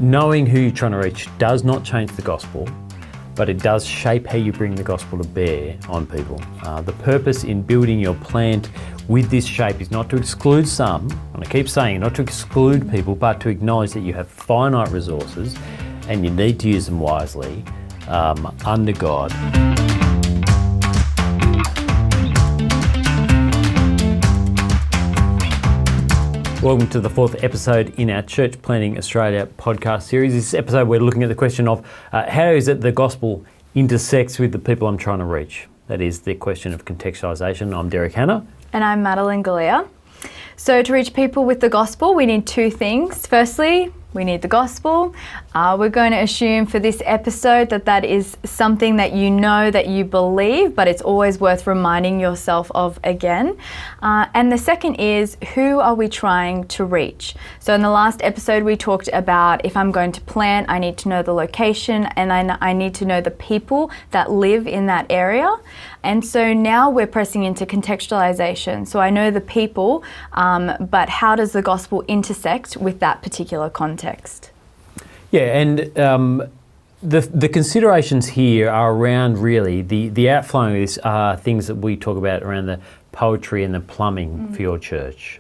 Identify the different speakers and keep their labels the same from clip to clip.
Speaker 1: knowing who you're trying to reach does not change the gospel, but it does shape how you bring the gospel to bear on people. The purpose in building your plant with this shape is not to exclude some, and I keep saying not to exclude people, but to acknowledge that you have finite resources and you need to use them wisely under God. Welcome to the fourth episode in our Church Planting Australia podcast series. This episode we're looking at the question of how is it the gospel intersects with the people I'm trying to reach? That is the question of contextualisation. I'm Derek Hanna.
Speaker 2: And I'm Madeline Galea. So to reach people with the gospel, we need two things. Firstly, we need the gospel. We're going to assume for this episode that is something that you know, that you believe, but it's always worth reminding yourself of again. And the second is, who are we trying to reach? So in the last episode, we talked about if I'm going to plant, I need to know the location and I need to know the people that live in that area. And so now we're pressing into contextualization. So I know the people, but how does the gospel intersect with that particular context?
Speaker 1: Yeah, and the considerations here are around really the outflowing of this are things that we talk about around the poetry and the plumbing for your church.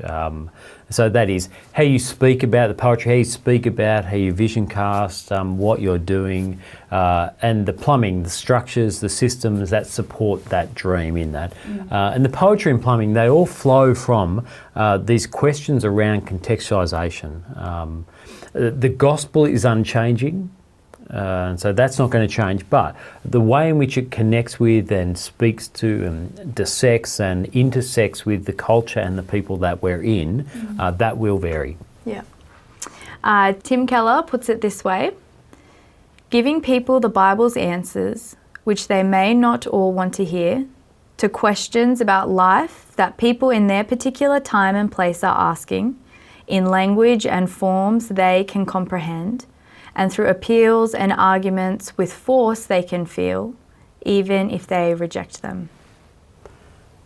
Speaker 1: So that is how you speak about the poetry, how you speak about how you vision cast, what you're doing, and the plumbing, the structures, the systems that support that dream in that. And the poetry and plumbing, they all flow from these questions around contextualisation. The gospel is unchanging. And so that's not going to change, but the way in which it connects with and speaks to and dissects and intersects with the culture and the people that we're in, that will vary.
Speaker 2: Yeah. Tim Keller puts it this way: giving people the Bible's answers, which they may not all want to hear, to questions about life that people in their particular time and place are asking, in language and forms they can comprehend, and through appeals and arguments with force they can feel, even if they reject them.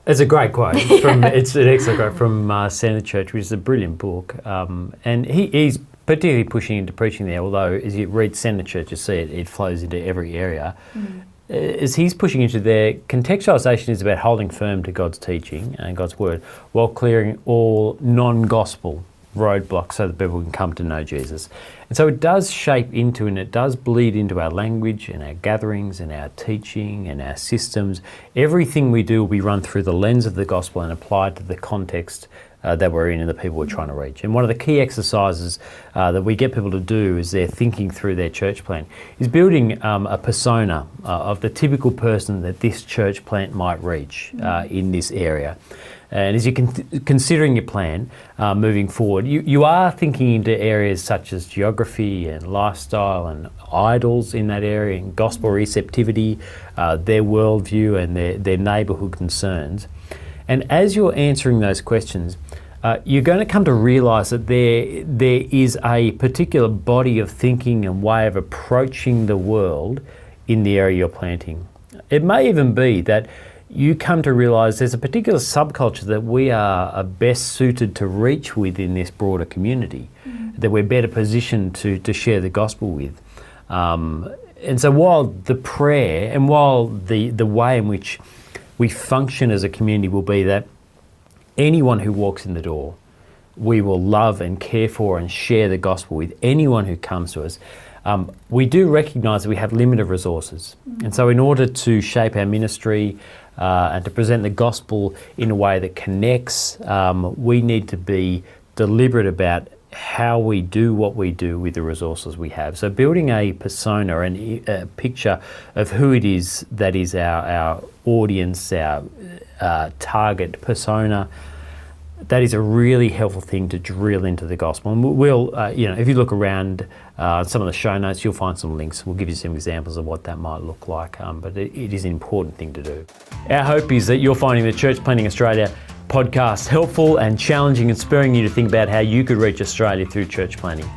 Speaker 1: It's a great quote. It's an excellent quote from Center Church, which is a brilliant book. And he's particularly pushing into preaching there, although as you read Center Church, you see it flows into every area. As he's pushing into there, contextualisation is about holding firm to God's teaching and God's word while clearing all non-gospel roadblocks so that people can come to know Jesus. And so it does shape into and it does bleed into our language and our gatherings and our teaching and our systems. Everything we do will be run through the lens of the gospel and applied to the context that we're in and the people we're trying to reach. And one of the key exercises that we get people to do as they're thinking through their church plant is building a persona of the typical person that this church plant might reach in this area. And as you're considering your plan moving forward, you are thinking into areas such as geography and lifestyle and idols in that area and gospel receptivity, their worldview and their neighbourhood concerns. And as you're answering those questions, you're going to come to realise that there is a particular body of thinking and way of approaching the world in the area you're planting. It may even be that you come to realise there's a particular subculture that we are best suited to reach with in this broader community, that we're better positioned to share the gospel with. And so while the prayer and while the way in which we function as a community will be that anyone who walks in the door, we will love and care for and share the gospel with anyone who comes to us. We do recognise that we have limited resources. And so in order to shape our ministry and to present the gospel in a way that connects, we need to be deliberate about how we do what we do with the resources we have. So building a persona and a picture of who it is that is our audience, our target persona, that is a really helpful thing to drill into the gospel. And we'll, if you look around some of the show notes, you'll find some links. We'll give you some examples of what that might look like, but it is an important thing to do. Our hope is that you're finding the Church Planting Australia podcast helpful and challenging and spurring you to think about how you could reach Australia through church planting.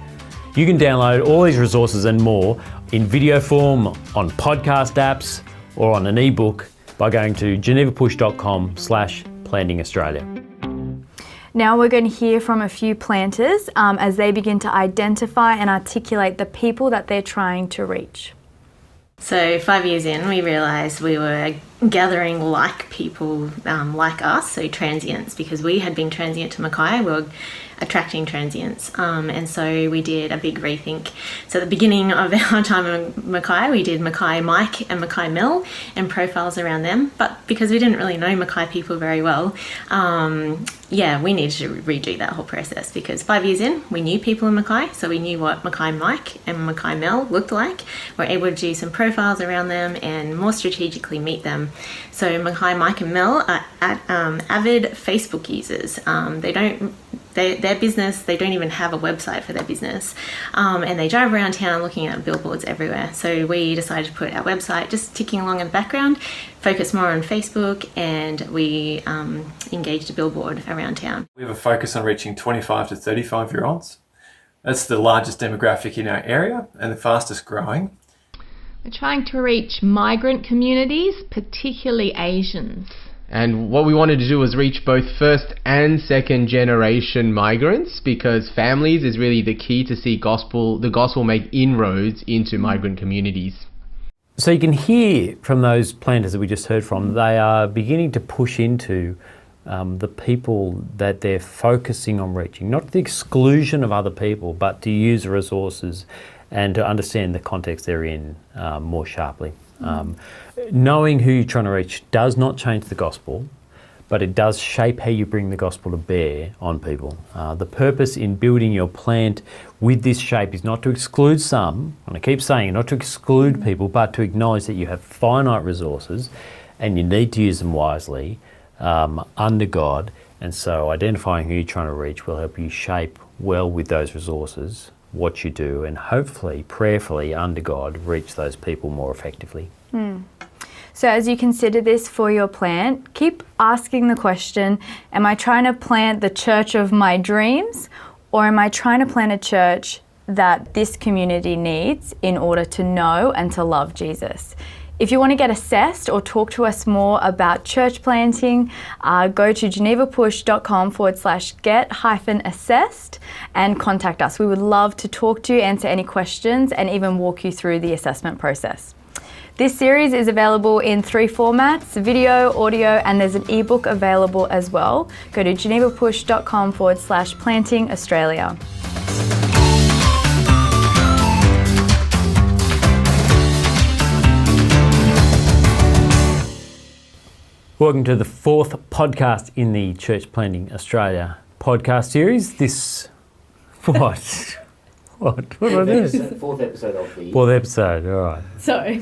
Speaker 1: You can download all these resources and more in video form, on podcast apps, or on an ebook by going to genevapush.com/plantingaustralia.
Speaker 2: Now we're going to hear from a few planters as they begin to identify and articulate the people that they're trying to reach.
Speaker 3: So 5 years in, we realised we were gathering like people like us, so transients, because we had been transient to Mackay. We were attracting transients, and so we did a big rethink. So at the beginning of our time in Mackay, we did Mackay Mike and Mackay Mel and profiles around them, but because we didn't really know Mackay people very well, we needed to redo that whole process, because 5 years in, we knew people in Mackay, so we knew what Mackay Mike and Mackay Mel looked like. We're able to do some profiles around them and more strategically meet them. So Mackay Mike and Mel are avid Facebook users. Their business, they don't even have a website for their business, and they drive around town looking at billboards everywhere. So we decided to put our website just ticking along in the background, focus more on Facebook, and we engaged a billboard around town.
Speaker 4: We have a focus on reaching 25 to 35 year olds. That's the largest demographic in our area and the fastest growing.
Speaker 5: We're trying to reach migrant communities, particularly Asians.
Speaker 6: And what we wanted to do was reach both first and second generation migrants, because families is really the key to see the gospel make inroads into migrant communities.
Speaker 1: So you can hear from those planters that we just heard from, they are beginning to push into the people that they're focusing on reaching, not to the exclusion of other people, but to use the resources and to understand the context they're in more sharply. Knowing who you're trying to reach does not change the gospel, but it does shape how you bring the gospel to bear on people. The purpose in building your plant with this shape is not to exclude some, and I keep saying not to exclude people, but to acknowledge that you have finite resources and you need to use them wisely under God. And so identifying who you're trying to reach will help you shape well with those resources what you do, and hopefully, prayerfully, under God, reach those people more effectively.
Speaker 2: So as you consider this for your plant, keep asking the question, am I trying to plant the church of my dreams, or am I trying to plant a church that this community needs in order to know and to love Jesus? If you want to get assessed or talk to us more about church planting, go to genevapush.com/get-assessed and contact us. We would love to talk to you, answer any questions, and even walk you through the assessment process. This series is available in 3 formats: video, audio, and there's an ebook available as well. Go to genevapush.com/planting Australia.
Speaker 1: Welcome to the 4th podcast in the Church Planting Australia podcast series. This, what? What did I do?
Speaker 7: 4th episode of the...
Speaker 1: 4th episode, all right.
Speaker 2: Sorry.